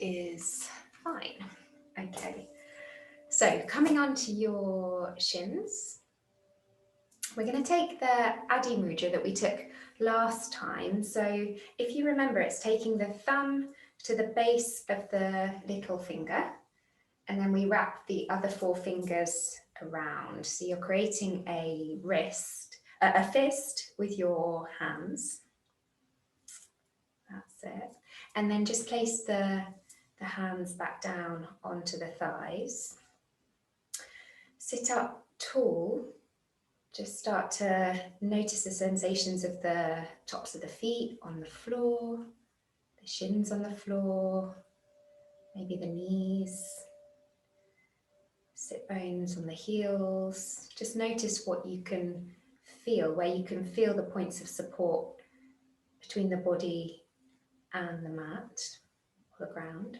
is fine. Okay, so coming on to your shins, we're going to take the Adi Mudra that we took last time. So if you remember, it's taking the thumb to the base of the little finger, and then we wrap the other 4 fingers around. So you're creating a fist with your hands. That's it. And then just place the hands back down onto the thighs. Sit up tall. Just start to notice the sensations of the tops of the feet on the floor, the shins on the floor, maybe the knees, sit bones on the heels. Just notice what you can feel, where you can feel the points of support between the body and the mat or the ground.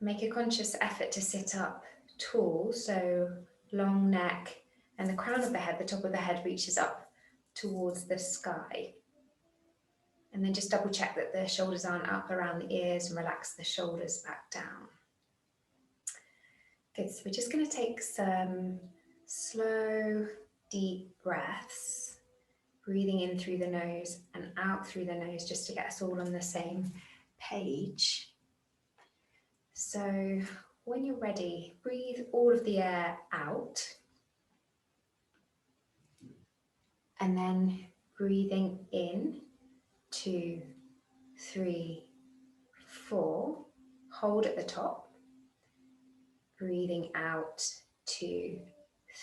Make a conscious effort to sit up tall, so long neck and the crown of the head, the top of the head reaches up towards the sky. And then just double check that the shoulders aren't up around the ears and relax the shoulders back down. Good, so we're just going to take some slow, deep breaths, breathing in through the nose and out through the nose, just to get us all on the same page. So when you're ready, breathe all of the air out. And then breathing in, 2, 3, 4. Hold at the top. Breathing out, 2,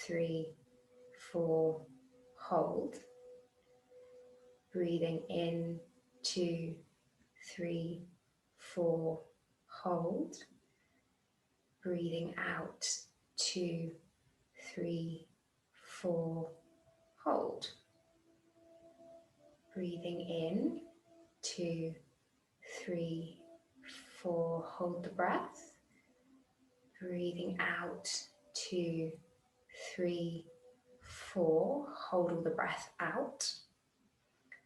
3, 4. Hold. Breathing in, 2, 3, 4. Hold. Breathing out, 2, 3, 4. Hold. Breathing in, 2, 3, 4. Hold the breath. Breathing out, 2, 3, 4. Hold all the breath out.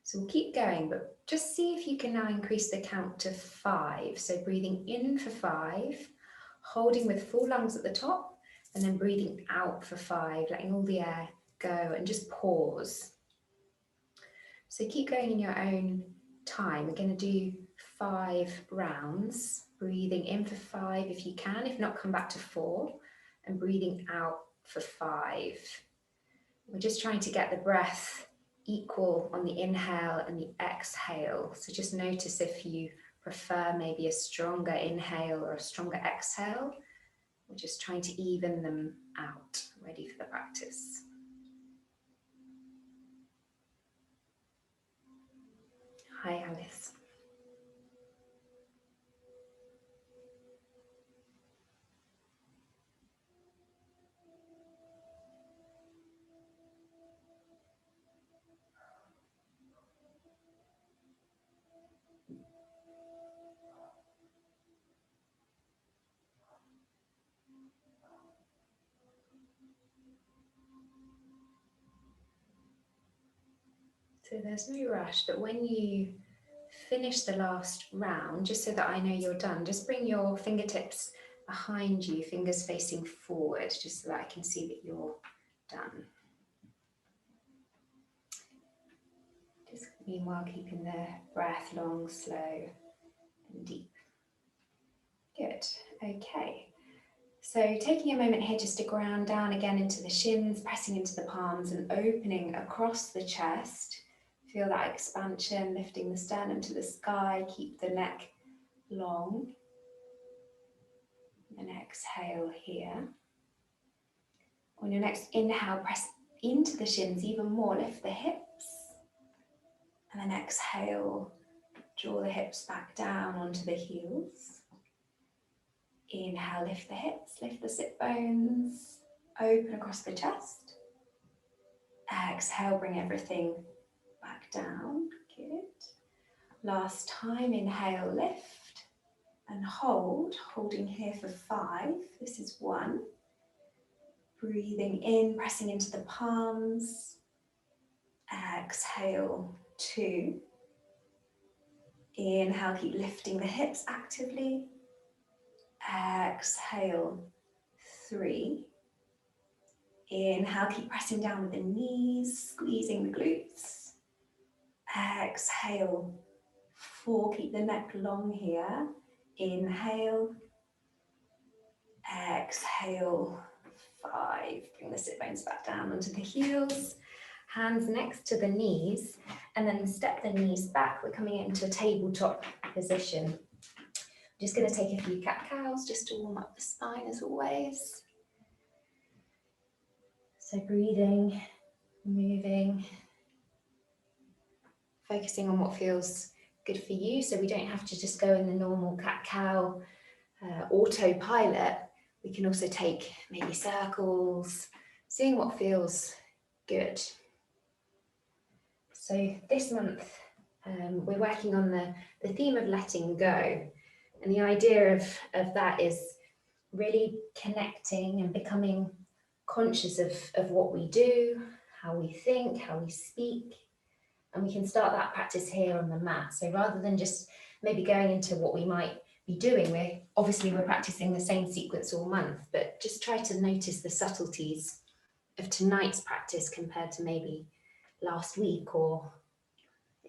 So we'll keep going, but just see if you can now increase the count to 5. So breathing in for 5, holding with full lungs at the top, and then breathing out for 5, letting all the air go, and just pause. So keep going in your own time. We're going to do 5 rounds. Breathing in for 5 if you can. If not, come back to 4. And breathing out for 5. We're just trying to get the breath equal on the inhale and the exhale. So just notice if you prefer maybe a stronger inhale or a stronger exhale. We're just trying to even them out. Ready for the practice. Hi, Alice. So there's no rush, but when you finish the last round, just so that I know you're done, just bring your fingertips behind you, fingers facing forward, just so that I can see that you're done. Just meanwhile keeping the breath long, slow and deep. Good, okay. So taking a moment here just to ground down again into the shins, pressing into the palms and opening across the chest. Feel that expansion, lifting the sternum to the sky, keep the neck long. And exhale here. On your next inhale, press into the shins even more, lift the hips. And then exhale, draw the hips back down onto the heels. Inhale, lift the hips, lift the sit bones, open across the chest. Exhale, bring everything back down. Good. Last time, inhale, lift and hold. Holding here for 5. This is 1. Breathing in, pressing into the palms. Exhale, 2. Inhale, keep lifting the hips actively. Exhale, 3. Inhale, keep pressing down with the knees, squeezing the glutes. Exhale, 4, keep the neck long here. Inhale. Exhale, 5. Bring the sit bones back down onto the heels. Hands next to the knees, and then step the knees back. We're coming into a tabletop position. I'm just going to take a few cat-cows just to warm up the spine as always. So breathing, moving, focusing on what feels good for you, so we don't have to just go in the normal cat-cow autopilot. We can also take maybe circles, seeing what feels good. So this month we're working on the theme of letting go, and the idea of that is really connecting and becoming conscious of what we do, how we think, how we speak, and we can start that practice here on the mat. So rather than just maybe going into what we might be doing, we're practicing the same sequence all month, but just try to notice the subtleties of tonight's practice compared to maybe last week, or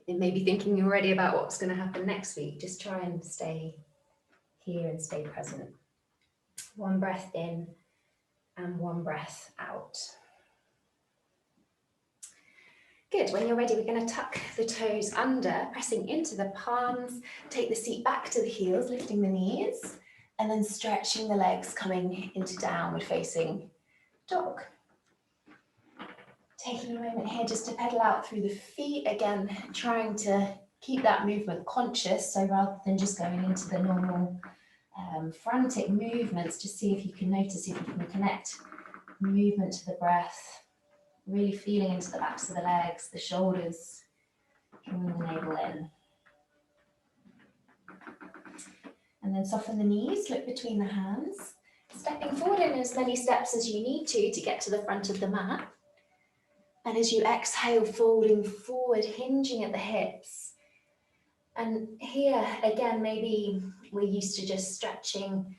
maybe thinking already about what's going to happen next week. Just try and stay here and stay present. One breath in and one breath out. Good. When you're ready, we're going to tuck the toes under, pressing into the palms. Take the seat back to the heels, lifting the knees, and then stretching the legs, coming into downward facing dog. Taking a moment here just to pedal out through the feet. Again, trying to keep that movement conscious. So rather than just going into the normal frantic movements, just see if you can notice, if you can connect movement to the breath. Really feeling into the backs of the legs, the shoulders, drawing the navel in. And then soften the knees, look between the hands. Stepping forward in as many steps as you need to get to the front of the mat. And as you exhale, folding forward, hinging at the hips. And here, again, maybe we're used to just stretching,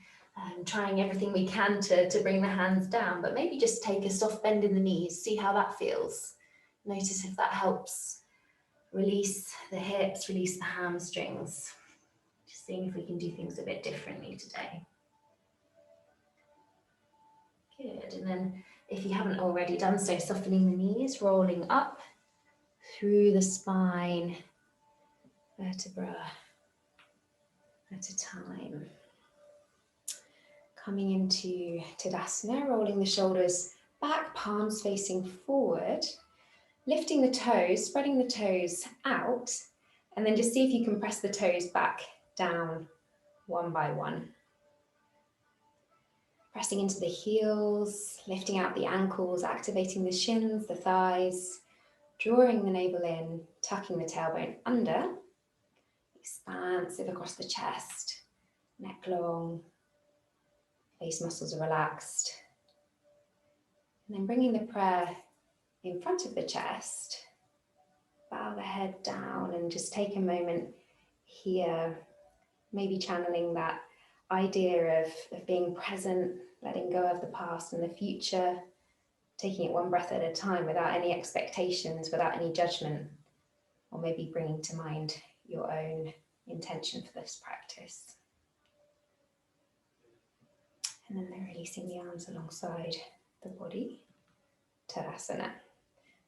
trying everything we can to bring the hands down, but maybe just take a soft bend in the knees, see how that feels. Notice if that helps release the hips, release the hamstrings. Just seeing if we can do things a bit differently today. Good, and then if you haven't already done so, softening the knees, rolling up through the spine, vertebra at a time. Coming into Tadasana, rolling the shoulders back, palms facing forward, lifting the toes, spreading the toes out, and then just see if you can press the toes back down one by one. Pressing into the heels, lifting out the ankles, activating the shins, the thighs, drawing the navel in, tucking the tailbone under, expansive across the chest, neck long, face muscles are relaxed. And then bringing the prayer in front of the chest, bow the head down and just take a moment here, maybe channeling that idea of being present, letting go of the past and the future, taking it one breath at a time without any expectations, without any judgment, or maybe bringing to mind your own intention for this practice. And then releasing the arms alongside the body, Tadasana.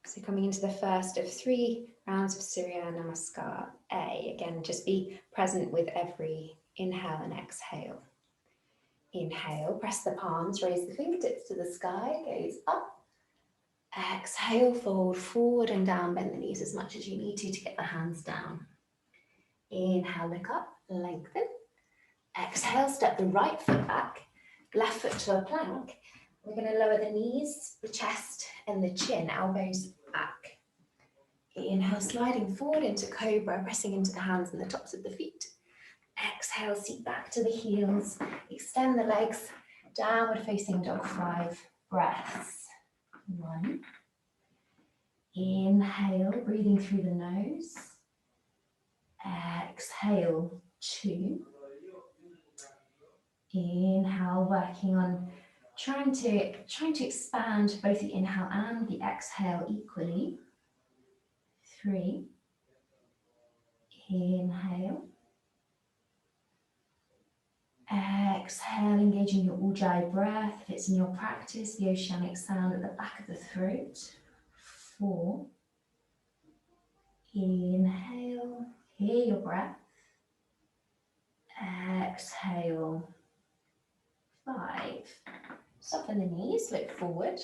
So coming into the first of 3 rounds of Surya Namaskar A. Again, just be present with every inhale and exhale. Inhale, press the palms, raise the fingertips to the sky, gaze up. Exhale, fold forward and down, bend the knees as much as you need to get the hands down. Inhale, look up, lengthen. Exhale, step the right foot back, left foot to a plank. We're going to lower the knees, the chest and the chin, elbows back. Inhale, sliding forward into cobra, pressing into the hands and the tops of the feet. Exhale, seat back to the heels, extend the legs, downward facing dog, 5 breaths. 1. Inhale, breathing through the nose. exhale, 2. Inhale, working on trying to expand both the inhale and the exhale equally. 3. Inhale. Exhale, engaging your Ujjayi breath. If it's in your practice, the oceanic sound at the back of the throat. 4. Inhale, hear your breath. Exhale. 5. Soften the knees, look forward.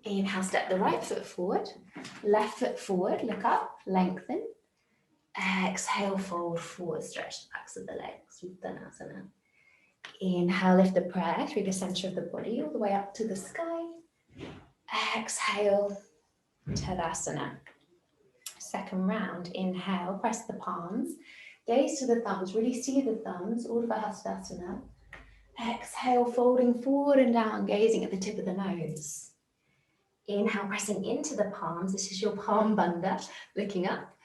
Inhale, step the right foot forward. Left foot forward, look up, lengthen. Exhale, fold forward, stretch the backs of the legs. Uttanasana. Inhale, lift the prayer through the center of the body, all the way up to the sky. Exhale, Tadasana. Second round, inhale, press the palms. Gaze to the thumbs, really see the thumbs, Urdhva Hastasana. Exhale, folding forward and down, gazing at the tip of the nose. Inhale, pressing into the palms. This is your palm bandha, looking up.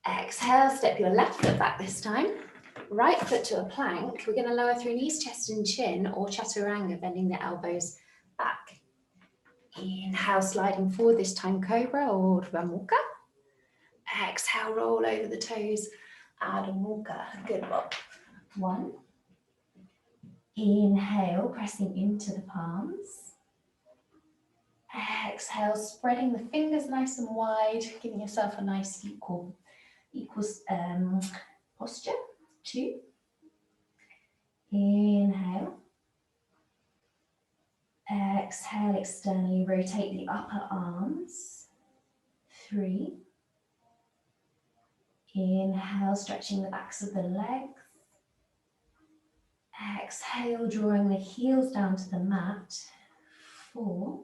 Exhale, step your left foot back this time. Right foot to a plank. We're going to lower through knees, chest and chin, or chaturanga, bending the elbows back. Inhale, sliding forward, this time cobra or Urdhva Mukha. Exhale, roll over the toes, Adho Mukha. Good, Bob. 1. Inhale, pressing into the palms. Exhale, spreading the fingers nice and wide, giving yourself a nice equal posture. 2. Inhale. Exhale, externally rotate the upper arms. 3. Inhale, stretching the backs of the legs. Exhale, drawing the heels down to the mat. 4.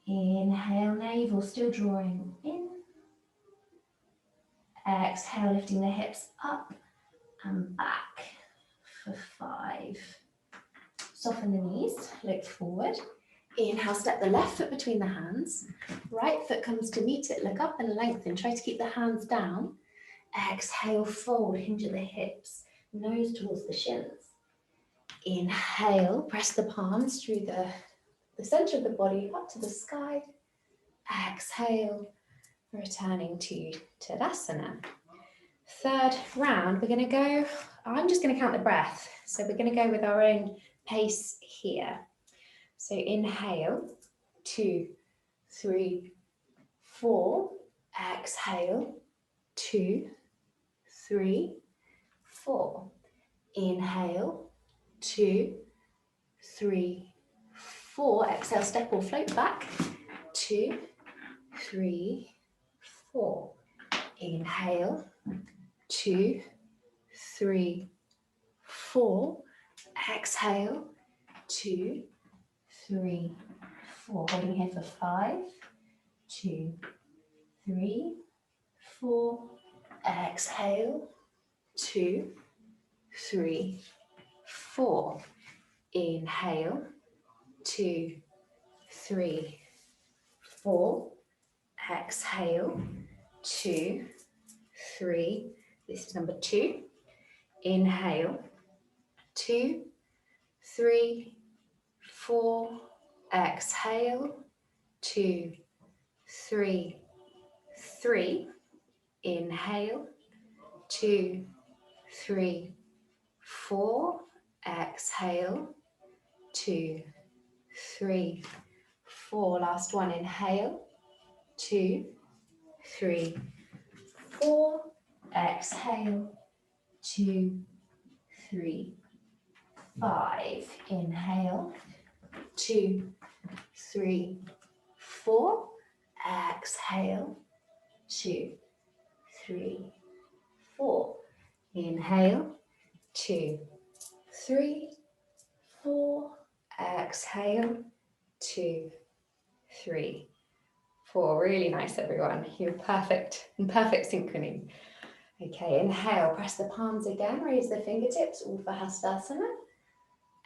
Inhale, navel still drawing in. Exhale, lifting the hips up and back for 5. Soften the knees, look forward. Inhale, step the left foot between the hands. Right foot comes to meet it, look up and lengthen. Try to keep the hands down. Exhale, fold, hinge at the hips, nose towards the shins. Inhale, press the palms through the center of the body up to the sky. Exhale, returning to Tadasana. Third round, we're going to go, I'm just going to count the breath. So we're going to go with our own pace here. So inhale, 2, 3, 4. Exhale, 2, 3, 4. Inhale, 2, 3, 4. Exhale, step or float back. 2, 3, 4. Inhale, 2, 3, 4. Exhale, 2, 3, 4. Holding here for 5, 2, 3, 4. Exhale, 2, 3, 4. Inhale, 2, 3, 4. Exhale, 2, 3. This is number 2. Inhale, 2, 3, 4. Exhale, 2, 3, 3. Inhale, 2, 3, 4. Exhale, 2, 3, 4. Last one. Inhale, 2, 3, 4. Exhale, 2, 3, 5. Inhale, 2, 3, 4. Exhale, 2, 3, 4. Inhale, 2, 3, 4. Exhale, 2, 3, 4. Really nice, everyone. You're perfect, in perfect synchrony. Okay, inhale, press the palms again, raise the fingertips, Urdhva Hastasana.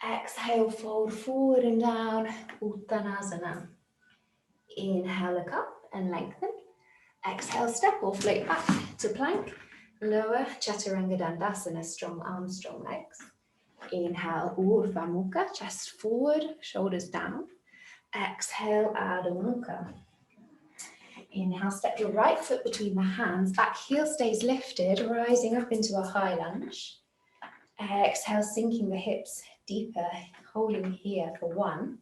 Exhale, fold forward and down, Uttanasana. Inhale, look up and lengthen. Exhale, step or float back to plank. Lower Chaturanga Dandasana, strong arms, strong legs. Inhale, Urdhva Mukha, chest forward, shoulders down. Exhale, Adho Mukha. Inhale, step your right foot between the hands, back heel stays lifted, rising up into a high lunge. Exhale, sinking the hips deeper, holding here for 1.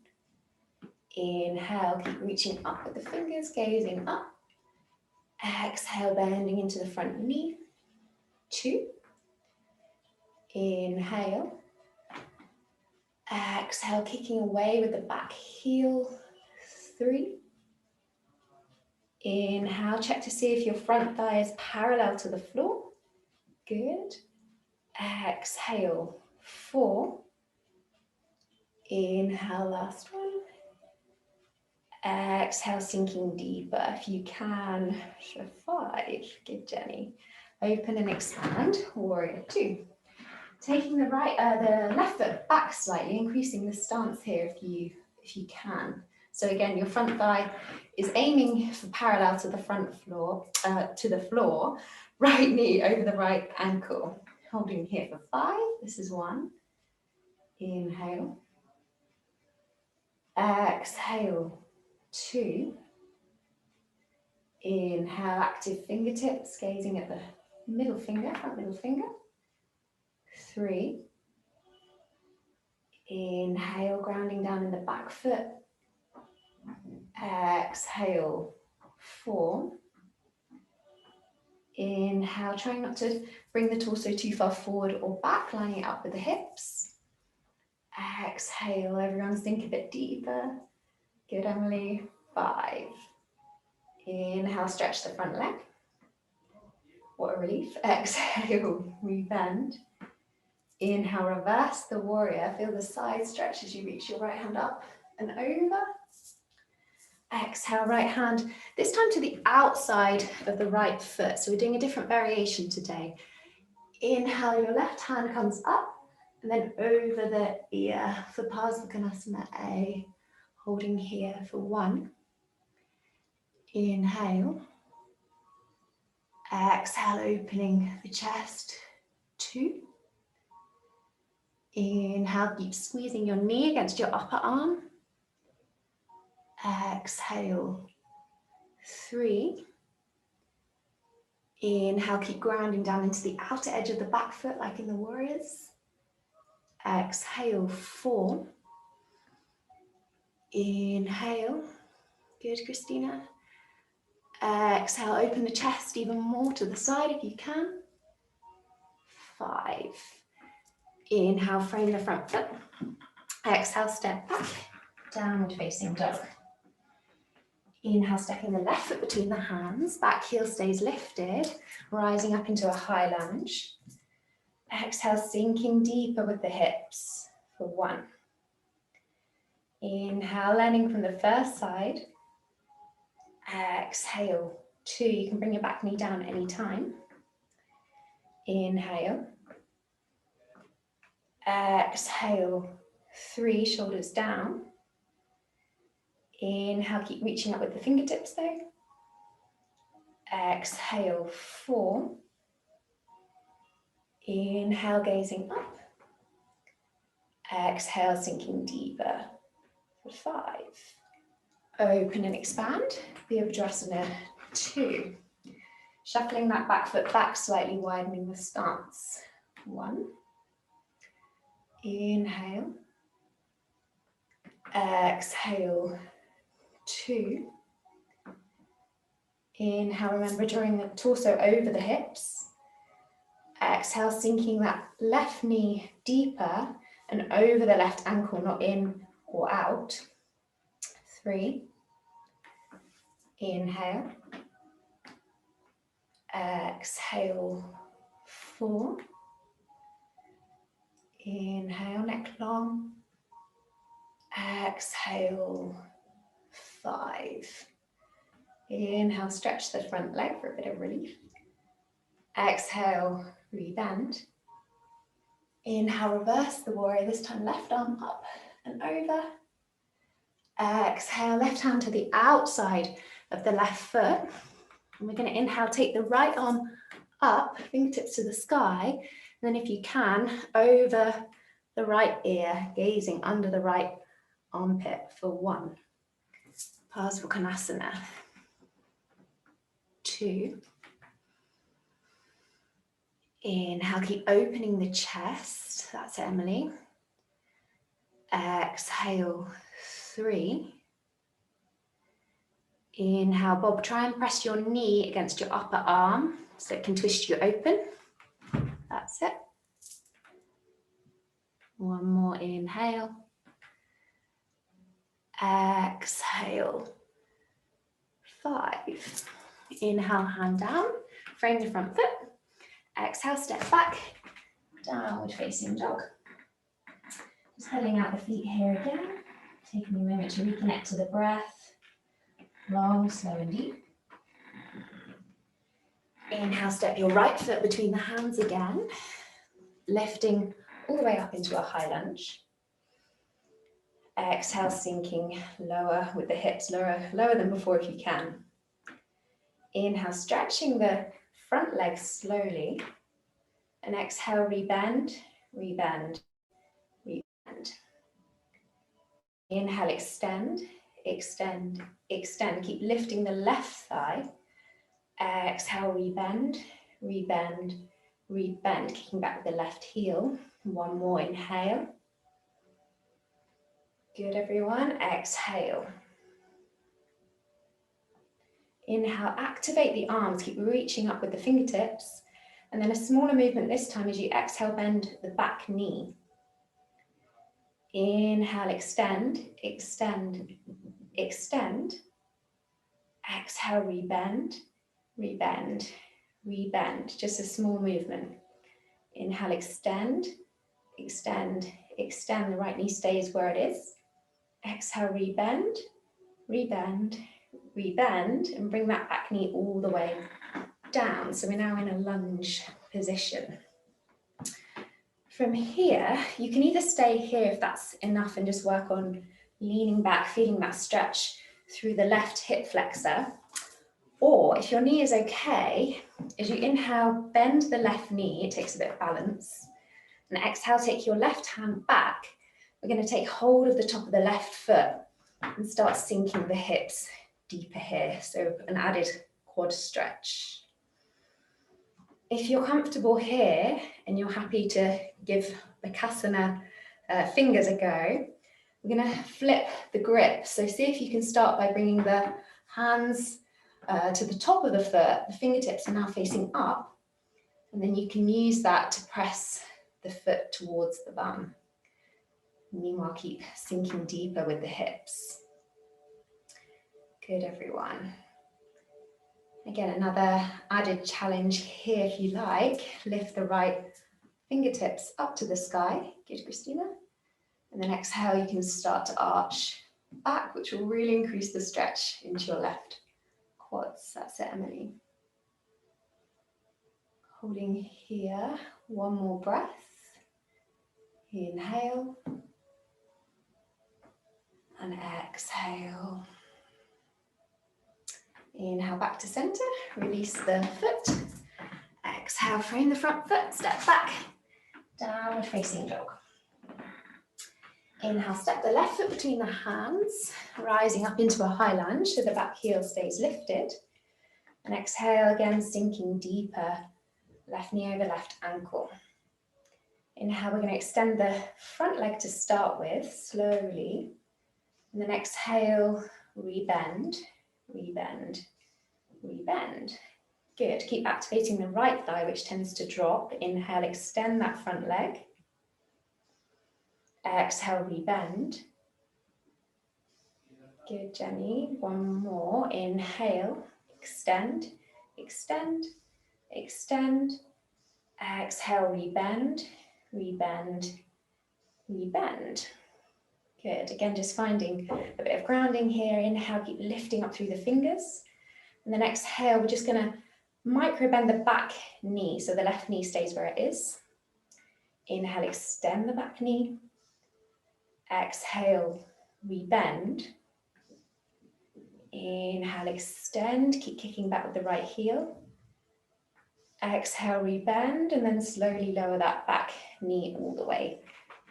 Inhale, keep reaching up with the fingers, gazing up. Exhale, bending into the front knee. 2. Inhale. Exhale, kicking away with the back heel. 3. Inhale, check to see if your front thigh is parallel to the floor. Good. Exhale, 4. Inhale, last one. Exhale, sinking deeper if you can. For 5. Good, Jenny. Open and expand. Warrior 2. Taking the left foot back slightly, increasing the stance here if you can. So again, your front thigh is aiming for parallel to the floor. Right knee over the right ankle. Holding here for 5. This is 1. Inhale. Exhale. 2. Inhale, active fingertips, gazing at the middle finger, front middle finger. 3. Inhale, grounding down in the back foot. Exhale, 4. Inhale, trying not to bring the torso too far forward or back, lining it up with the hips. Exhale, everyone sink a bit deeper. Good, Emily. 5. Inhale, stretch the front leg. What a relief. Exhale, rebend. Inhale, reverse the warrior. Feel the side stretch as you reach your right hand up and over. Exhale, right hand, this time to the outside of the right foot. So we're doing a different variation today. Inhale, your left hand comes up and then over the ear for Parsvakonasana A. Holding here for 1. Inhale. Exhale, opening the chest. 2. Inhale, keep squeezing your knee against your upper arm. Exhale. 3. Inhale, keep grounding down into the outer edge of the back foot like in the warriors. Exhale, 4. Inhale. Good, Christina. Exhale, open the chest even more to the side if you can. 5. Inhale, frame the front foot. Exhale, step back. Downward facing dog. Inhale, stepping the left foot between the hands. Back heel stays lifted, rising up into a high lunge. Exhale, sinking deeper with the hips for 1. Inhale, landing from the first side. Exhale, 2. You can bring your back knee down anytime. Inhale. Exhale, 3. Shoulders down. Inhale, keep reaching up with the fingertips though. Exhale, 4. Inhale, gazing up. Exhale, sinking deeper for 5. Open and expand. Virabhadrasana 2. Shuffling that back foot back, slightly widening the stance. 1. Inhale. Exhale. 2. Inhale, remember drawing the torso over the hips. Exhale, sinking that left knee deeper and over the left ankle, not in or out. 3. Inhale. Exhale. 4. Inhale, neck long. Exhale. 5. Inhale, stretch the front leg for a bit of relief. Exhale, rebend. Inhale, reverse the warrior, this time left arm up and over. Exhale, left hand to the outside of the left foot. And we're going to inhale, take the right arm up, fingertips to the sky, and then if you can, over the right ear, gazing under the right armpit for 1. Parsvakonasana. 2. Inhale, keep opening the chest. That's it, Emily. Exhale, 3. Inhale, Bob, try and press your knee against your upper arm so it can twist you open. That's it. 1 more inhale. Exhale, 5. Inhale, hand down, frame the front foot. Exhale, step back, downward facing dog. Just pedaling out the feet here again. Taking a moment to reconnect to the breath. Long, slow and deep. Inhale, step your right foot between the hands again. Lifting all the way up into a high lunge. Exhale, sinking lower with the hips, lower than before if you can. Inhale, stretching the front leg slowly. And exhale, rebend, rebend, rebend. Inhale, extend, extend, extend. Keep lifting the left thigh. Exhale, rebend, rebend, rebend. Kicking back with the left heel. 1 more inhale. Good, everyone. Exhale. Inhale, activate the arms. Keep reaching up with the fingertips. And then a smaller movement this time as you exhale, bend the back knee. Inhale, extend, extend, extend. Exhale, rebend, rebend, rebend. Just a small movement. Inhale, extend, extend, extend. The right knee stays where it is. Exhale, rebend, rebend, rebend, and bring that back knee all the way down. So we're now in a lunge position. From here, you can either stay here if that's enough and just work on leaning back, feeling that stretch through the left hip flexor. Or if your knee is okay, as you inhale, bend the left knee, it takes a bit of balance. And exhale, take your left hand back. We're going to take hold of the top of the left foot and start sinking the hips deeper here. So an added quad stretch. If you're comfortable here and you're happy to give Bakasana fingers a go, we're going to flip the grip. So see if you can start by bringing the hands to the top of the foot. The fingertips are now facing up. And then you can use that to press the foot towards the bum. Meanwhile, keep sinking deeper with the hips. Good, everyone. Again, another added challenge here if you like. Lift the right fingertips up to the sky. Good, Christina. And then exhale, you can start to arch back, which will really increase the stretch into your left quads. That's it, Emily. Holding here, 1 more breath. Inhale. And exhale. Inhale back to center, release the foot. Exhale, frame the front foot, step back, downward facing dog. Inhale, step the left foot between the hands, rising up into a high lunge so the back heel stays lifted. And exhale again, sinking deeper, left knee over left ankle. Inhale, we're going to extend the front leg to start with, slowly. And then exhale, rebend, rebend, rebend. Good. Keep activating the right thigh, which tends to drop. Inhale, extend that front leg. Exhale, rebend. Good, Jenny. 1 more. Inhale, extend, extend, extend. Exhale, rebend, rebend, rebend. Good. Again, just finding a bit of grounding here. Inhale, keep lifting up through the fingers. And then exhale, we're just going to micro bend the back knee so the left knee stays where it is. Inhale, extend the back knee. Exhale, rebend. Inhale, extend. Keep kicking back with the right heel. Exhale, rebend, and then slowly lower that back knee all the way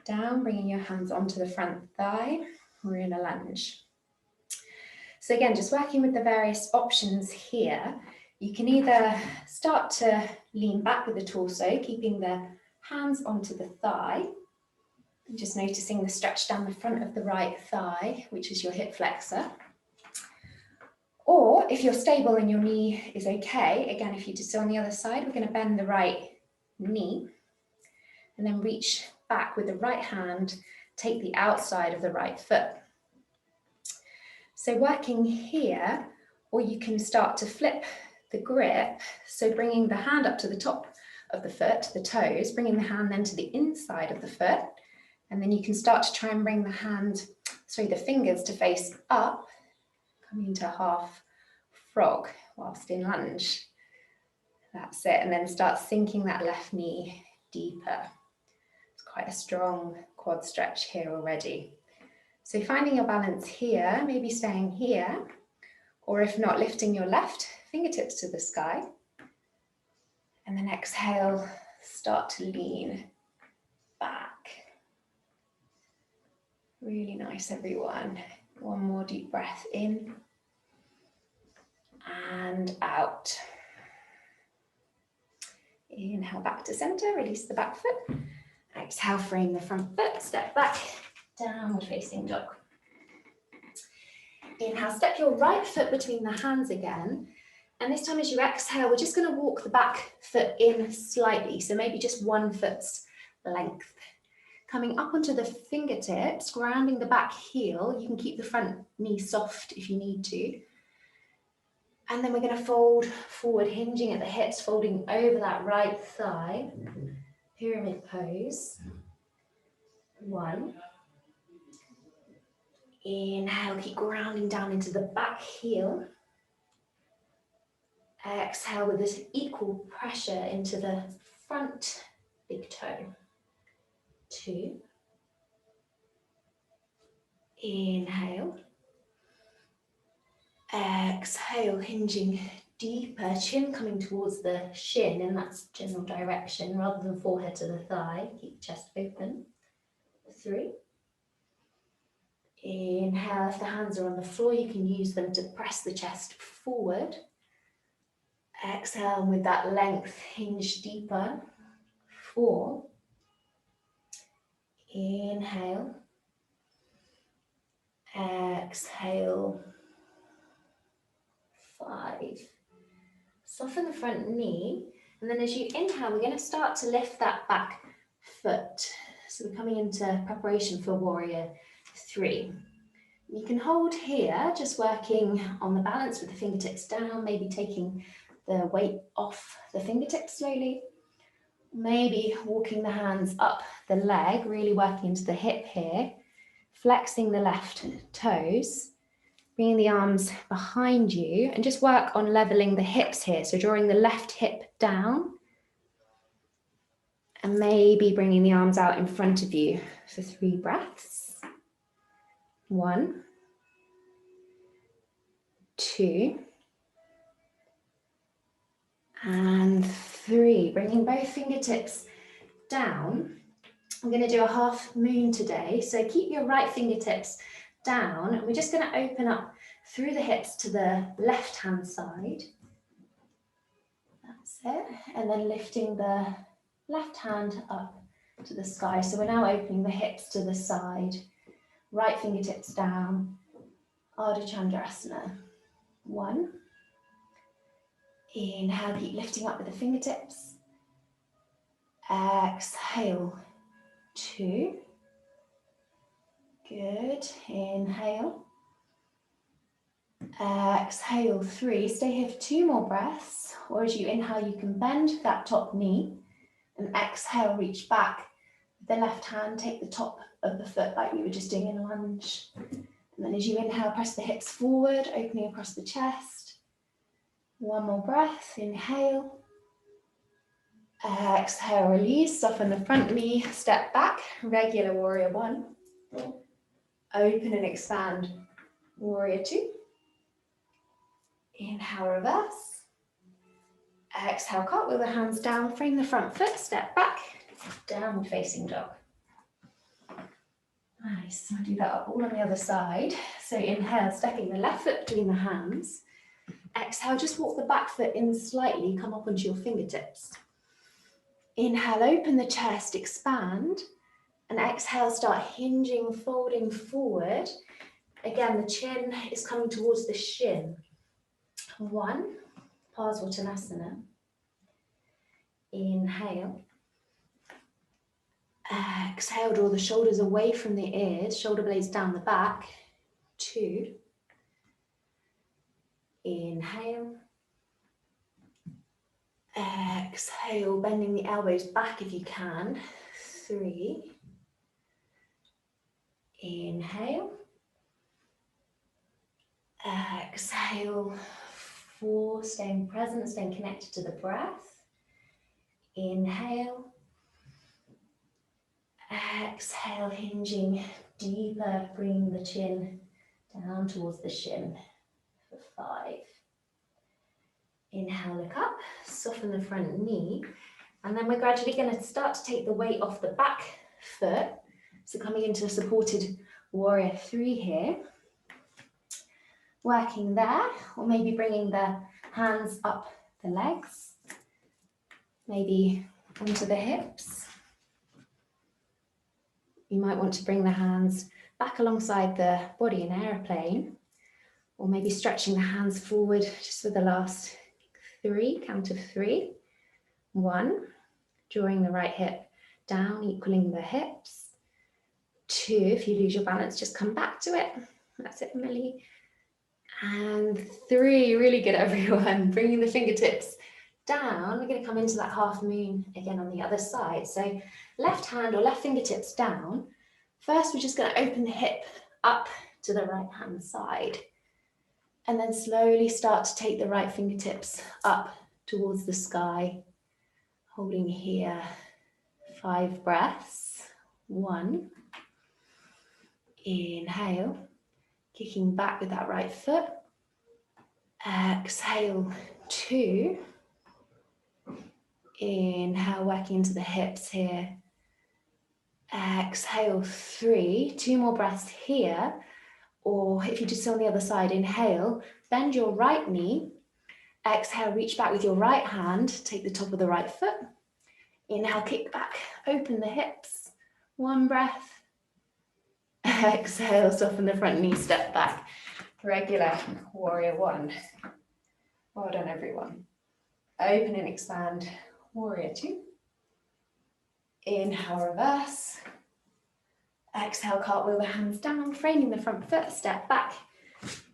down, bringing your hands onto the front thigh. We're in a lunge. So again, just working with the various options here. You can either start to lean back with the torso, keeping the hands onto the thigh, and just noticing the stretch down the front of the right thigh, which is your hip flexor. Or if you're stable and your knee is okay, again, if you do so on the other side, we're going to bend the right knee and then reach back with the right hand, take the outside of the right foot. So working here, or you can start to flip the grip, so bringing the hand up to the top of the foot, the toes, bringing the hand then to the inside of the foot, and then you can start to try and bring the fingers to face up, coming into half frog whilst in lunge. That's it, and then start sinking that left knee deeper. It's quite a strong quad stretch here already. So finding your balance here, maybe staying here, or if not, lifting your left fingertips to the sky. And then exhale, start to lean back. Really nice, everyone. One more deep breath in and out. Inhale back to center, release the back foot. Exhale, frame the front foot, step back, downward facing dog. Inhale, step your right foot between the hands again. And this time as you exhale, we're just going to walk the back foot in slightly. So maybe just 1 foot's length. Coming up onto the fingertips, grounding the back heel. You can keep the front knee soft if you need to. And then we're going to fold forward, hinging at the hips, folding over that right thigh. Pyramid pose. 1. Inhale, keep grounding down into the back heel. Exhale with this equal pressure into the front big toe. 2. Inhale. Exhale, hinging deeper, chin coming towards the shin in that general direction rather than forehead to the thigh. Keep chest open. 3. Inhale, if the hands are on the floor, you can use them to press the chest forward. Exhale, with that length, hinge deeper. 4. Inhale. Exhale. 5. Soften the front knee, and then as you inhale, we're going to start to lift that back foot. So we're coming into preparation for warrior 3. You can hold here, just working on the balance with the fingertips down, maybe taking the weight off the fingertips slowly. Maybe walking the hands up the leg, really working into the hip here, flexing the left toes, bringing the arms behind you, and just work on leveling the hips here. So drawing the left hip down, and maybe bringing the arms out in front of you for 3 breaths. 1, 2, and 3. Bringing both fingertips down. I'm going to do a half moon today, so keep your right fingertips down, and we're just going to open up through the hips to the left hand side. That's it. And then lifting the left hand up to the sky. So we're now opening the hips to the side, right fingertips down, Ardha Chandrasana. 1. Inhale, keep lifting up with the fingertips. Exhale. 2. Good. Inhale. Exhale. 3. Stay here for 2 more breaths. Or as you inhale, you can bend that top knee. And exhale, reach back. With the left hand, take the top of the foot like we were just doing in lunge. And then as you inhale, press the hips forward, opening across the chest. 1 more breath. Inhale. Exhale, release, soften the front knee, step back, regular warrior 1. Open and expand, warrior 2. Inhale, reverse. Exhale, cartwheel the hands down, frame the front foot, step back, downward facing dog. Nice, I'll do that up all on the other side. So inhale, stepping the left foot between the hands. Exhale, just walk the back foot in slightly, come up onto your fingertips. Inhale, open the chest, expand. And exhale, start hinging, folding forward. Again, the chin is coming towards the shin. 1, Parsvottanasana. Inhale. Exhale, draw the shoulders away from the ears, shoulder blades down the back. 2. Inhale. Exhale, bending the elbows back if you can. 3. Inhale. Exhale. 4, staying present, staying connected to the breath. Inhale. Exhale, hinging deeper, bringing the chin down towards the shin for 5. Inhale, look up, soften the front knee, and then we're gradually going to start to take the weight off the back foot. So coming into a supported warrior 3 here. Working there, or maybe bringing the hands up the legs, maybe onto the hips. You might want to bring the hands back alongside the body in airplane, or maybe stretching the hands forward just for the last 3, count of 3. 1, drawing the right hip down, equaling the hips. 2, if you lose your balance, just come back to it. That's it, Millie. And 3, really good everyone, bringing the fingertips down. We're going to come into that half moon again on the other side. So left hand or left fingertips down. First, we're just going to open the hip up to the right hand side. And then slowly start to take the right fingertips up towards the sky. Holding here, 5 breaths. 1. Inhale. Kicking back with that right foot. Exhale, 2. Inhale, working into the hips here. Exhale, 3. 2 more breaths here. Or if you just on the other side, inhale, bend your right knee. Exhale, reach back with your right hand. Take the top of the right foot. Inhale, kick back, open the hips. 1 breath. Exhale, soften the front knee, step back. Regular warrior 1. Well done, everyone. Open and expand, warrior 2. Inhale, reverse. Exhale, cartwheel the hands down, framing the front foot, step back.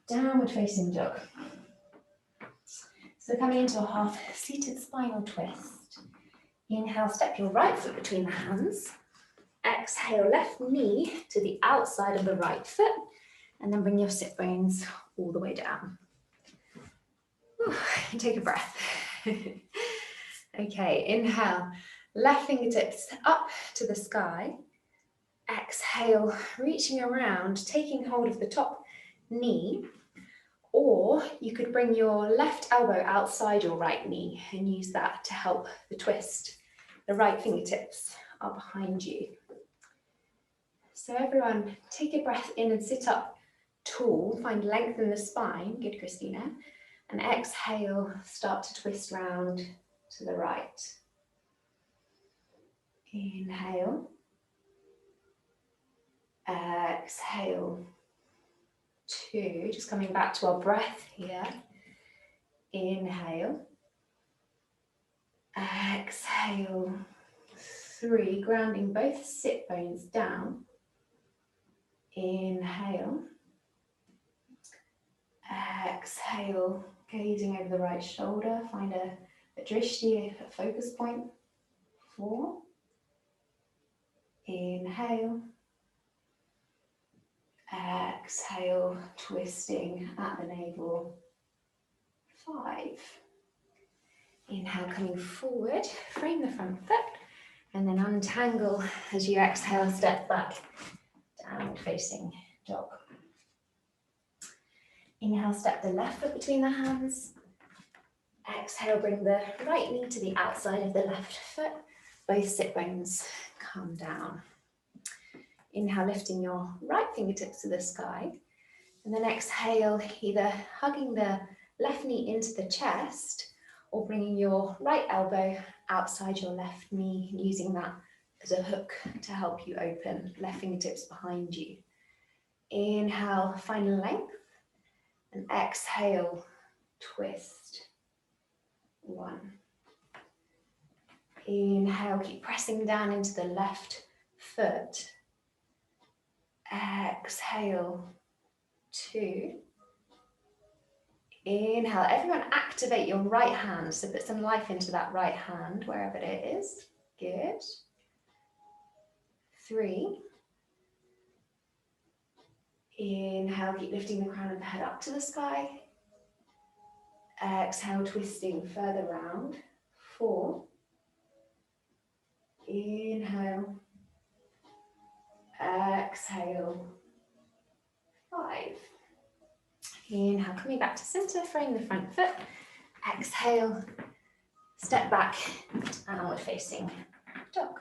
Downward facing dog. So coming into a half seated spinal twist. Inhale, step your right foot between the hands. Exhale, left knee to the outside of the right foot, and then bring your sit bones all the way down. Take a breath. Okay, inhale, left fingertips up to the sky. Exhale, reaching around, taking hold of the top knee, or you could bring your left elbow outside your right knee and use that to help the twist. The right fingertips are behind you. So everyone, take a breath in and sit up tall, find length in the spine, good Christina, and exhale, start to twist round to the right. Inhale, exhale, 2, just coming back to our breath here. Inhale, exhale, 3, grounding both sit bones down. Inhale, exhale, gazing over the right shoulder, find a drishti, a focus point. 4, inhale, exhale, twisting at the navel. 5, inhale, coming forward, frame the front foot, and then untangle as you exhale, step back, downward facing dog. Inhale, step the left foot between the hands. Exhale, bring the right knee to the outside of the left foot. Both sit bones come down. Inhale, lifting your right fingertips to the sky. And then exhale, either hugging the left knee into the chest or bringing your right elbow outside your left knee, using that as a hook to help you open. Left fingertips behind you. Inhale, find length. And exhale, twist. 1. Inhale, keep pressing down into the left foot. Exhale, 2. Inhale, everyone activate your right hand. So put some life into that right hand, wherever it is. Good. 3. Inhale, keep lifting the crown of the head up to the sky. Exhale, twisting further round. 4. Inhale. Exhale. 5. Inhale, coming back to center, frame the front foot. Exhale, step back, downward facing dog.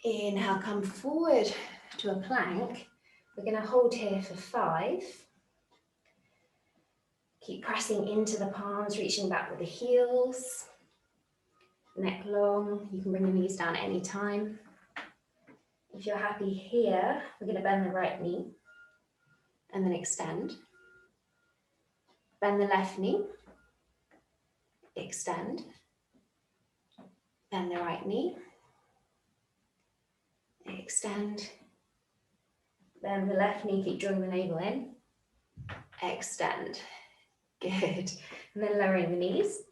Inhale, come forward to a plank. We're going to hold here for 5. Keep pressing into the palms, reaching back with the heels. Neck long, you can bring the knees down at any time. If you're happy here, we're going to bend the right knee and then extend. Bend the left knee, extend. Bend the right knee, extend. Bend the left knee, keep drawing the navel in, extend. Good. And then lowering the knees,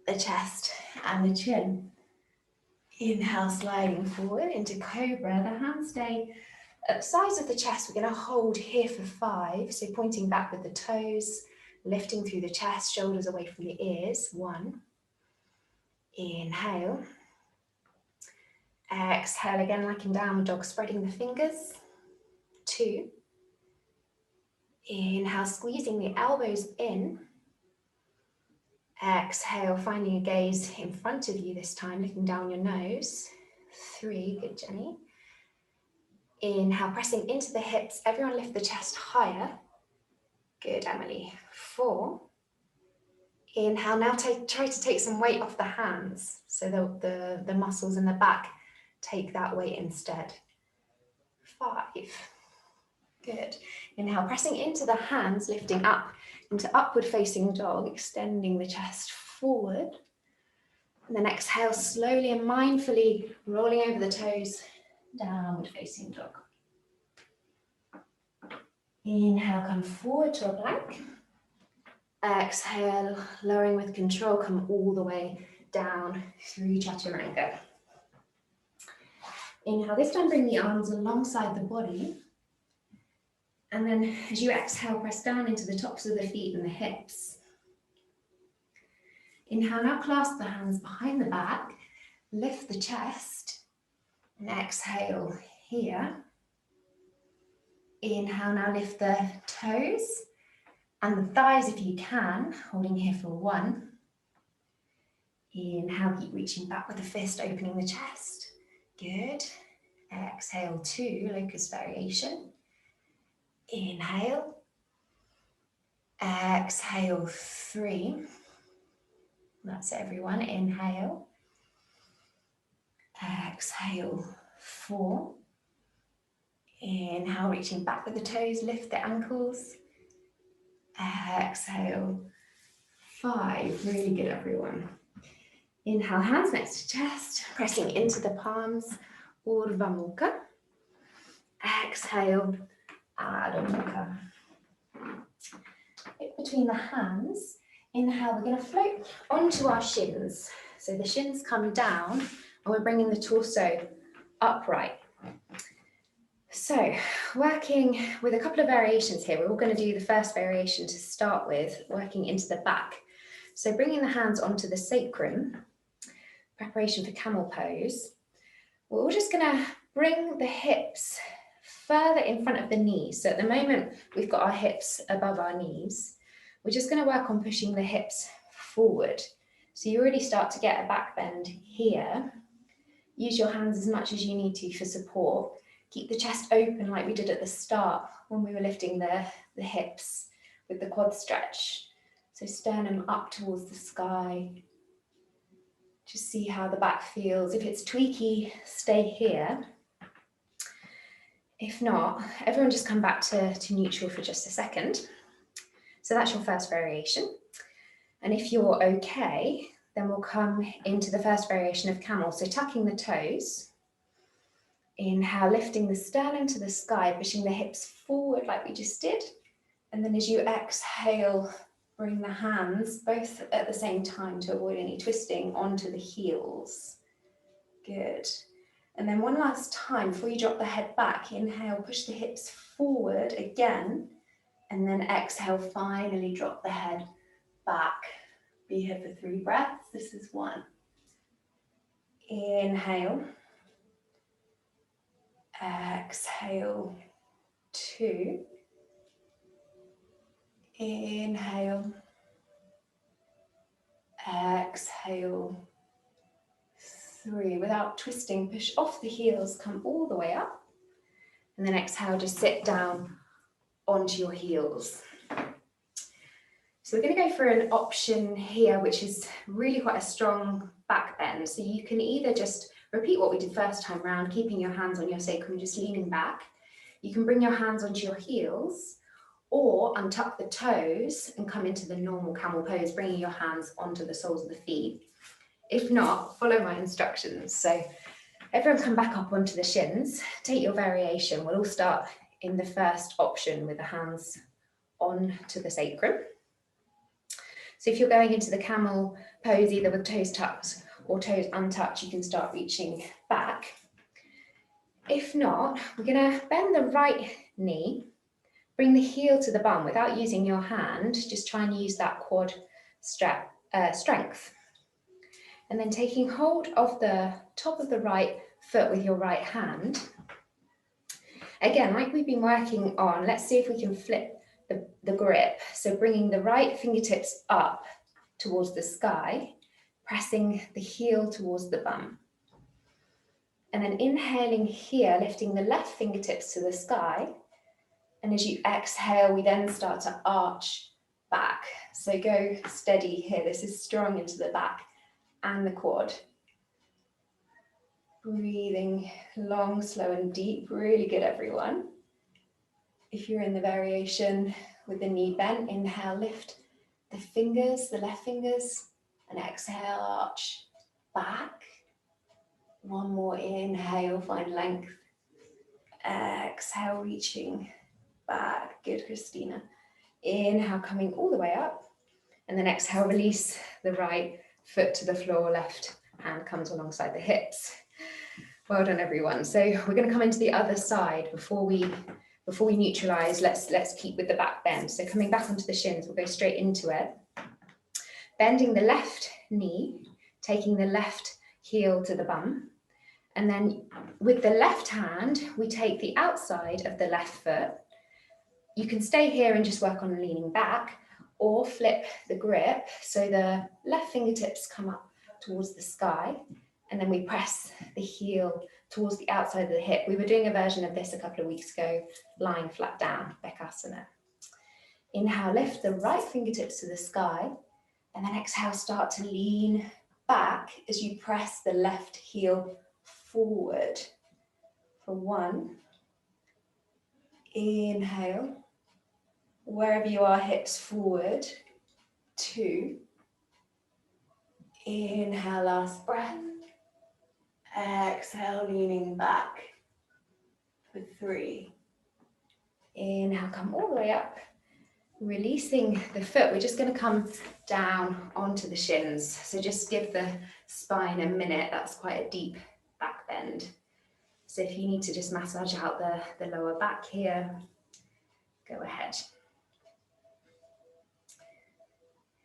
the chest and the chin. Inhale, sliding forward into cobra. The hands stay at the sides of the chest. We're going to hold here for 5. So pointing back with the toes, lifting through the chest, shoulders away from the ears. 1. Inhale. Exhale again, like in downward dog, spreading the fingers. 2. Inhale, squeezing the elbows in. Exhale, finding a gaze in front of you this time, looking down your nose. 3, good Jenny. Inhale, pressing into the hips. Everyone lift the chest higher. Good, Emily. 4. Inhale, now try to take some weight off the hands. So the muscles in the back take that weight instead. 5. Good. Inhale, pressing into the hands, lifting up into upward facing dog, extending the chest forward. And then exhale, slowly and mindfully rolling over the toes, downward facing dog. Inhale, come forward to a plank. Exhale, lowering with control, come all the way down through chaturanga. Inhale, this time bring the arms alongside the body. And then as you exhale, press down into the tops of the feet and the hips. Inhale, now clasp the hands behind the back, lift the chest, and exhale here. Inhale, now lift the toes and the thighs if you can, holding here for 1. Inhale, keep reaching back with the fist, opening the chest. Good. Exhale, 2, locust variation. Inhale. Exhale, 3. That's everyone. Inhale. Exhale, 4. Inhale, reaching back with the toes, lift the ankles. Exhale, 5. Really good, everyone. Inhale, hands next to chest, pressing into the palms. Urdhva Mukha. Exhale, Adho Mukha. Between the hands, inhale, we're going to float onto our shins. So the shins come down and we're bringing the torso upright. So working with a couple of variations here, we're all going to do the first variation to start with, working into the back. So bringing the hands onto the sacrum, preparation for camel pose. We're all just going to bring the hips further in front of the knees. So at the moment, we've got our hips above our knees. We're just going to work on pushing the hips forward. So you already start to get a back bend here. Use your hands as much as you need to for support. Keep the chest open like we did at the start when we were lifting the hips with the quad stretch. So sternum up towards the sky. Just see how the back feels. If it's tweaky, stay here. If not, everyone just come back to neutral for just a second. So that's your first variation. And if you're okay, then we'll come into the first variation of camel. So tucking the toes. Inhale, lifting the sternum to the sky, pushing the hips forward like we just did. And then as you exhale, bring the hands both at the same time to avoid any twisting onto the heels. Good. And then one last time before you drop the head back, inhale, push the hips forward again. And then exhale, finally drop the head back. Be here for 3 breaths. This is 1. Inhale. Exhale. 2. Inhale. Exhale. 3. Without twisting, push off the heels, come all the way up. And then exhale, just sit down onto your heels. So we're going to go for an option here, which is really quite a strong back bend. So you can either just repeat what we did first time round, keeping your hands on your sacrum, just leaning back. You can bring your hands onto your heels, or untuck the toes and come into the normal camel pose, bringing your hands onto the soles of the feet. If not, follow my instructions. So everyone come back up onto the shins, take your variation. We'll all start in the first option with the hands onto the sacrum. So if you're going into the camel pose, either with toes tucked or toes untucked, you can start reaching back. If not, we're going to bend the right knee, bring the heel to the bum without using your hand, just try and use that quad strength. And then taking hold of the top of the right foot with your right hand. Again, like we've been working on, let's see if we can flip the grip. So bringing the right fingertips up towards the sky, pressing the heel towards the bum. And then inhaling here, lifting the left fingertips to the sky. And as you exhale, we then start to arch back. So go steady here. This is strong into the back and the quad. Breathing long, slow and deep. Really good, everyone. If you're in the variation with the knee bent, inhale, lift the fingers, the left fingers, and exhale, arch back. One more inhale, find length. Exhale, reaching back. Good, Christina. Inhale, coming all the way up. And then exhale, release the right foot to the floor, left hand comes alongside the hips. Well done, everyone. So we're going to come into the other side before we neutralize. Let's keep with the back bend. So coming back onto the shins, we'll go straight into it. Bending the left knee, taking the left heel to the bum. And then with the left hand, we take the outside of the left foot. You can stay here and just work on leaning back, or flip the grip so the left fingertips come up towards the sky, and then we press the heel towards the outside of the hip. We were doing a version of this a couple of weeks ago, lying flat down, Bekasana. Inhale, lift the right fingertips to the sky, and then exhale, start to lean back as you press the left heel forward. For 1, inhale. Wherever you are, hips forward. 2. Inhale, last breath. Exhale, leaning back. For 3. Inhale, come all the way up. Releasing the foot, we're just going to come down onto the shins. So just give the spine a minute. That's quite a deep back bend. So if you need to just massage out the lower back here, go ahead.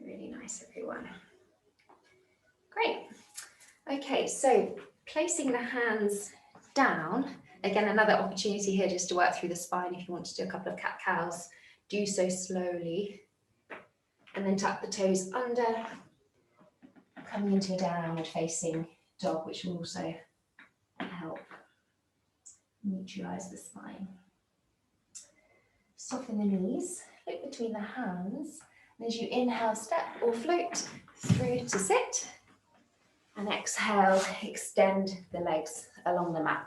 Really nice, everyone. Great. Okay, so placing the hands down, again, another opportunity here just to work through the spine. If you want to do a couple of cat-cows, do so slowly. And then tuck the toes under, coming into a downward facing dog, which will also help neutralize the spine. Soften the knees, look between the hands, and as you inhale, step or float through to sit, and exhale, extend the legs along the mat.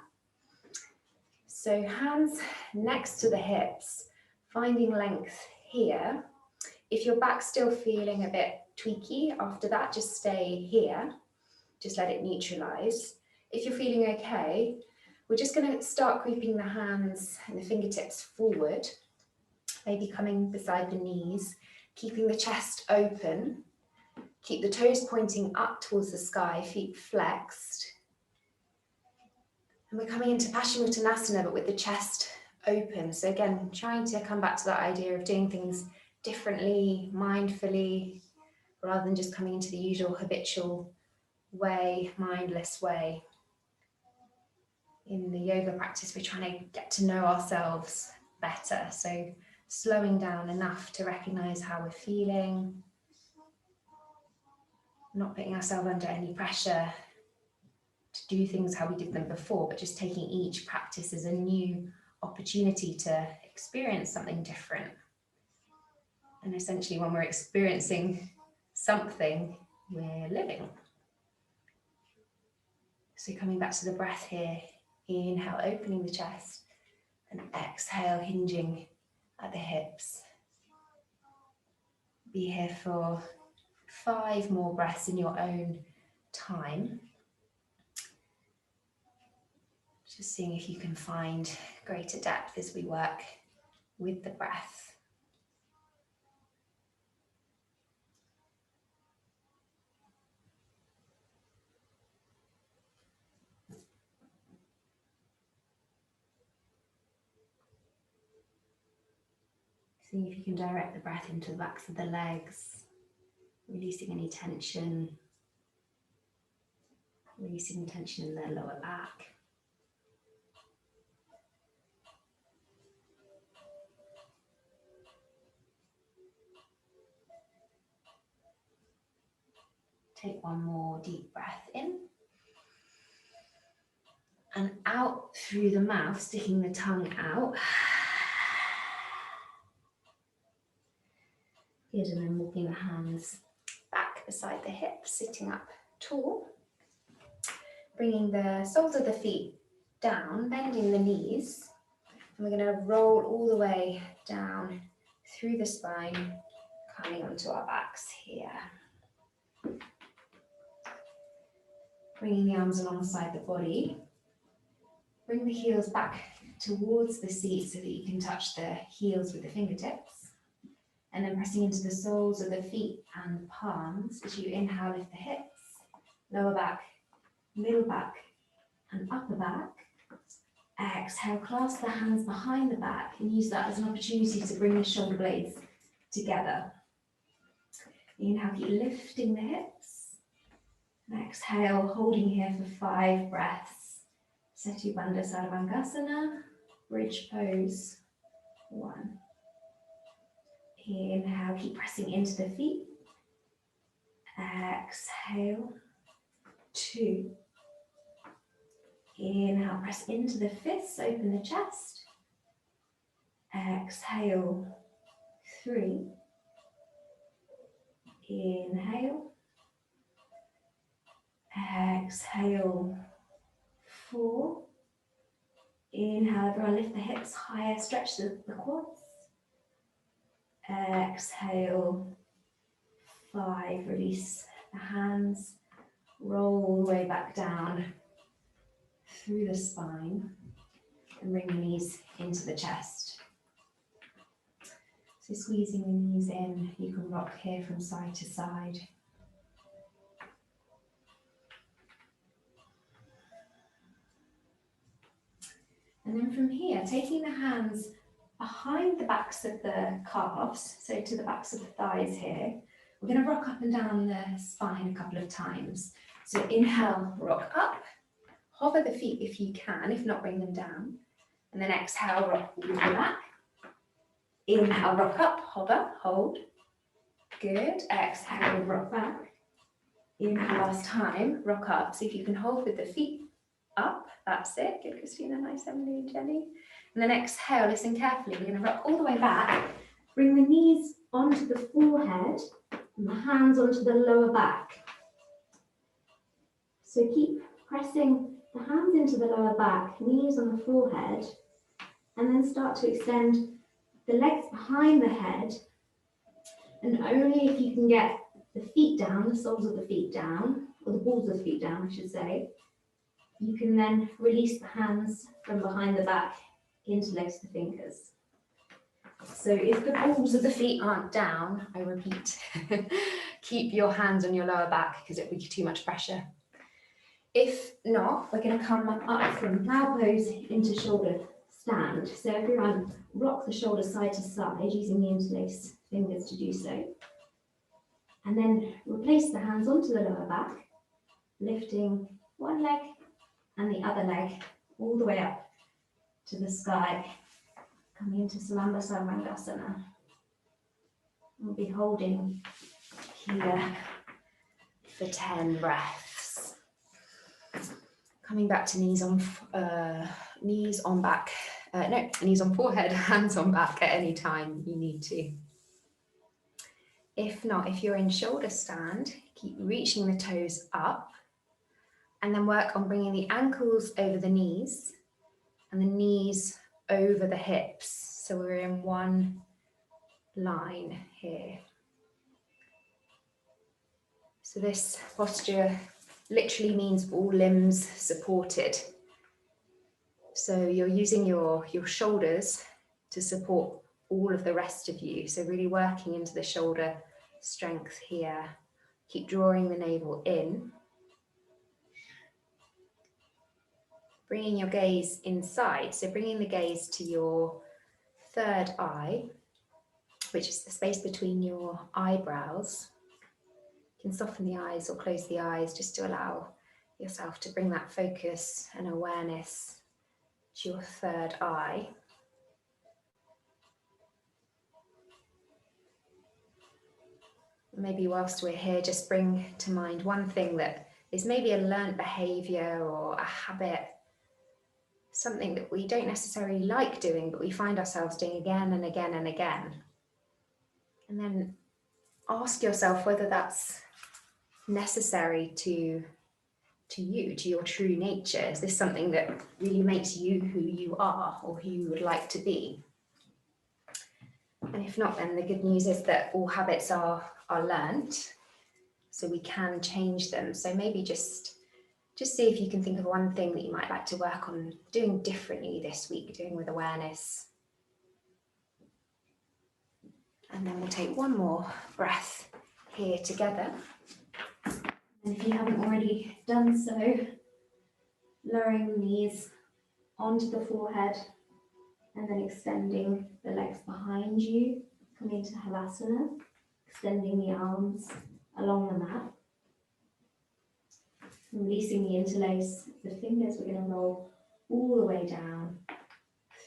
So hands next to the hips, finding length here. If your back's still feeling a bit tweaky after that, just stay here. Just let it neutralize. If you're feeling okay, we're just going to start creeping the hands and the fingertips forward, maybe coming beside the knees, keeping the chest open. Keep the toes pointing up towards the sky, feet flexed. And we're coming into Paschimottanasana, but with the chest open. So again, trying to come back to that idea of doing things differently, mindfully, rather than just coming into the usual habitual way, mindless way. In the yoga practice, we're trying to get to know ourselves better. So slowing down enough to recognize how we're feeling, not putting ourselves under any pressure to do things how we did them before, but just taking each practice as a new opportunity to experience something different. And essentially, when we're experiencing something, we're living. So coming back to the breath here, inhale, opening the chest, and exhale, hinging at the hips. Be here for 5 more breaths in your own time. Just seeing if you can find greater depth as we work with the breath. Seeing if you can direct the breath into the backs of the legs, releasing any tension, releasing tension in the lower back. Take one more deep breath in. And out through the mouth, sticking the tongue out. Good, and then walking the hands back beside the hips, sitting up tall. Bringing the soles of the feet down, bending the knees. And we're going to roll all the way down through the spine, coming onto our backs here. Bringing the arms alongside the body. Bring the heels back towards the seat so that you can touch the heels with the fingertips. And then pressing into the soles of the feet and the palms as you inhale, lift the hips, lower back, middle back, and upper back. Exhale, clasp the hands behind the back and use that as an opportunity to bring the shoulder blades together. Inhale, keep lifting the hips. And exhale, holding here for 5 breaths. Setu Bandha Sarvangasana, bridge pose, 1. Inhale, keep pressing into the feet. Exhale, 2. Inhale, press into the fists, open the chest. Exhale, 3. Inhale. Exhale, 4. Inhale, everyone lift the hips higher, stretch the quads. Exhale, 5. Release the hands, roll all the way back down through the spine and bring the knees into the chest. So squeezing the knees in, you can rock here from side to side. And then from here, taking the hands behind the backs of the calves, so to the backs of the thighs here, we're going to rock up and down the spine a couple of times. So inhale, rock up, hover the feet if you can, if not bring them down. And then exhale, rock all the way back. Inhale, rock up, hover, hold. Good. Exhale, rock back. Inhale last time, rock up. See if you can hold with the feet up. That's it. Good, Christina. Nice, Emily, Jenny. And then exhale, listen carefully. We're going to rock all the way back. Bring the knees onto the forehead and the hands onto the lower back. So keep pressing the hands into the lower back, knees on the forehead, and then start to extend the legs behind the head. And only if you can get the feet down, the soles of the feet down, or the balls of the feet down, I should say, you can then release the hands from behind the back, interlace the fingers. So if the balls of the feet aren't down, I repeat, keep your hands on your lower back because it would be too much pressure. If not, we're going to come up from plow pose into shoulder stand. So everyone rock the shoulders side to side using the interlace fingers to do so. And then replace the hands onto the lower back, lifting one leg and the other leg all the way up to the sky, coming into Salamba Sarvangasana. We'll be holding here for 10 breaths. Coming back to knees on back. Knees on forehead, hands on back at any time you need to. If not, if you're in shoulder stand, keep reaching the toes up and then work on bringing the ankles over the knees and the knees over the hips. So we're in one line here. So this posture literally means all limbs supported. So you're using your shoulders to support all of the rest of you. So really working into the shoulder strength here. Keep drawing the navel in. Bringing your gaze inside. So bringing the gaze to your third eye, which is the space between your eyebrows. You can soften the eyes or close the eyes just to allow yourself to bring that focus and awareness to your third eye. Maybe whilst we're here, just bring to mind one thing that is maybe a learned behavior or a habit, something that we don't necessarily like doing, but we find ourselves doing again and again and again. And then ask yourself whether that's necessary to you, to your true nature. Is this something that really makes you who you are or who you would like to be? And if not, then the good news is that all habits are learnt, so we can change them. So maybe just see if you can think of one thing that you might like to work on doing differently this week, doing with awareness. And then we'll take one more breath here together. And if you haven't already done so, lowering the knees onto the forehead and then extending the legs behind you, coming into Halasana, extending the arms along the mat. Releasing the interlace, the fingers we're going to roll all the way down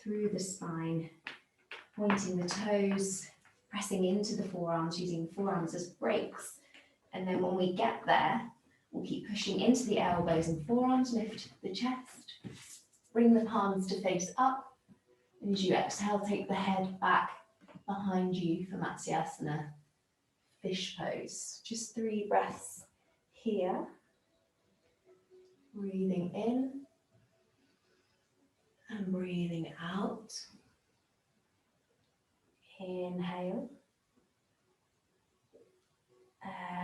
through the spine, pointing the toes, pressing into the forearms, using the forearms as brakes. And then when we get there, we'll keep pushing into the elbows and forearms, lift the chest, bring the palms to face up. And as you exhale, take the head back behind you for Matsyasana, fish pose. Just 3 breaths here. Breathing in and breathing out. Inhale.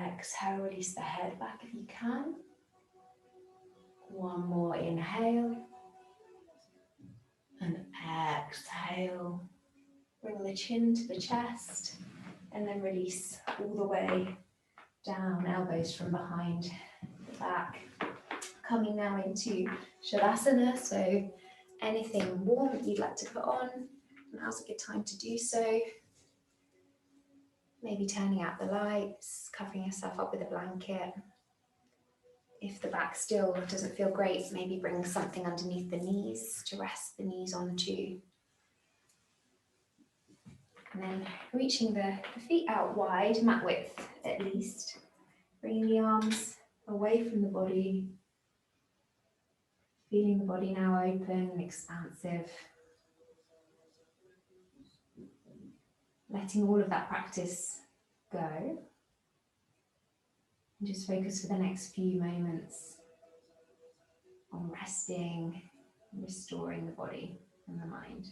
Exhale, release the head back if you can. One more inhale. And exhale. Bring the chin to the chest and then release all the way down, elbows from behind the back. Coming now into Shavasana, so anything warm that you'd like to put on, now's a good time to do so. Maybe turning out the lights, covering yourself up with a blanket. If the back still doesn't feel great, maybe bring something underneath the knees to rest the knees onto. And then reaching the feet out wide, mat width at least. Bringing the arms away from the body, feeling the body now open and expansive. Letting all of that practice go. And just focus for the next few moments on resting and restoring the body and the mind.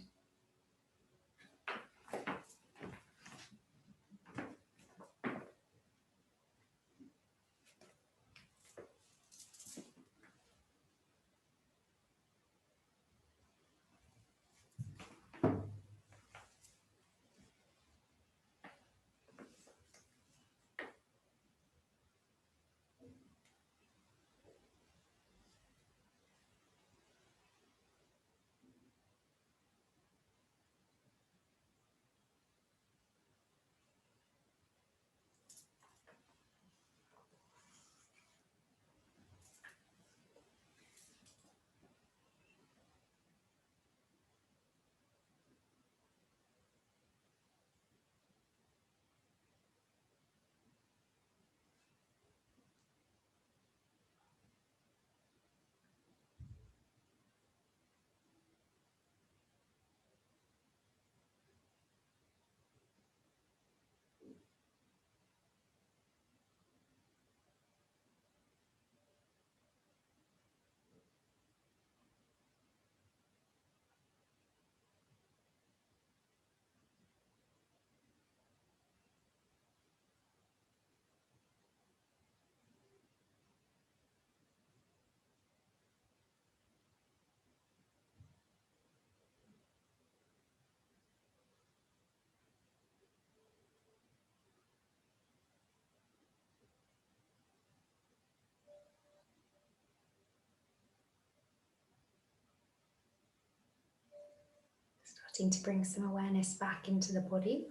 Starting to bring some awareness back into the body.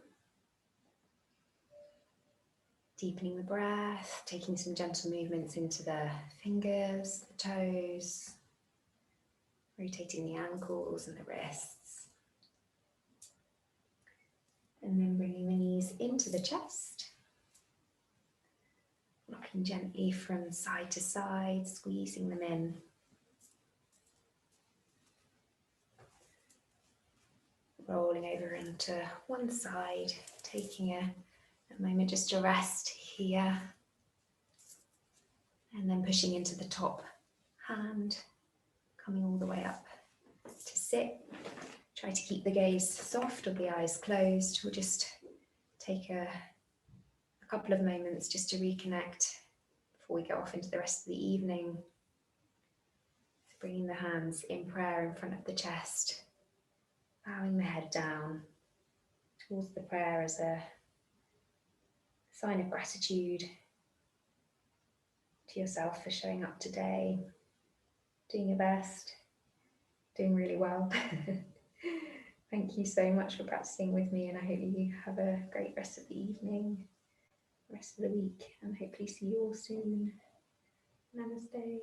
Deepening the breath, taking some gentle movements into the fingers, the toes, rotating the ankles and the wrists. And then bringing the knees into the chest. Rocking gently from side to side, squeezing them in. Rolling over into one side, taking a moment just to rest here. And then pushing into the top hand, coming all the way up to sit. Try to keep the gaze soft or the eyes closed. We'll just take a couple of moments just to reconnect before we go off into the rest of the evening. So bringing the hands in prayer in front of the chest, bowing the head down towards the prayer as a sign of gratitude to yourself for showing up today, doing your best, doing really well. Thank you so much for practicing with me, and I hope you have a great rest of the evening, rest of the week, and hopefully see you all soon. Namaste.